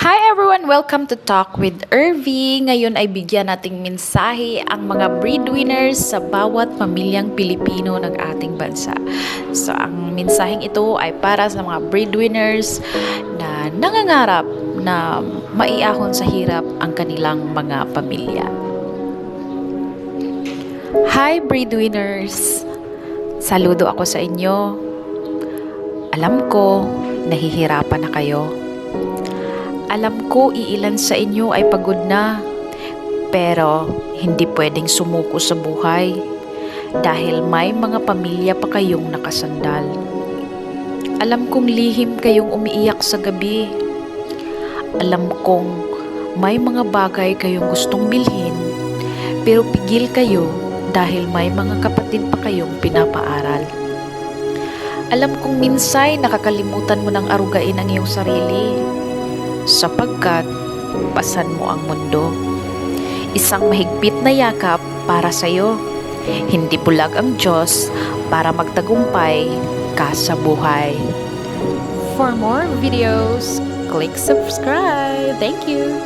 Hi everyone! Welcome to Talk with Irvie. Ngayon ay bigyan nating mensahe ang mga breadwinners sa bawat pamilyang Pilipino ng ating bansa. So ang mensaheng ito ay para sa mga breadwinners na nangangarap na maiahon sa hirap ang kanilang mga pamilya. Hi breadwinners! Saludo ako sa inyo. Alam ko, nahihirapan na kayo. Alam ko iilan sa inyo ay pagod na, pero hindi pwedeng sumuko sa buhay dahil may mga pamilya pa kayong nakasandal. Alam kong lihim kayong umiiyak sa gabi. Alam kong may mga bagay kayong gustong bilhin, pero pigil kayo dahil may mga kapatid pa kayong pinapaaral. Alam kong minsay nakakalimutan mo ng arugain ang iyong sarili, sapagkat pasan mo ang mundo. Isang mahigpit na yakap para sa iyo. Hindi bulag ang Diyos para magtagumpay ka sa buhay. For more videos, click subscribe. Thank you.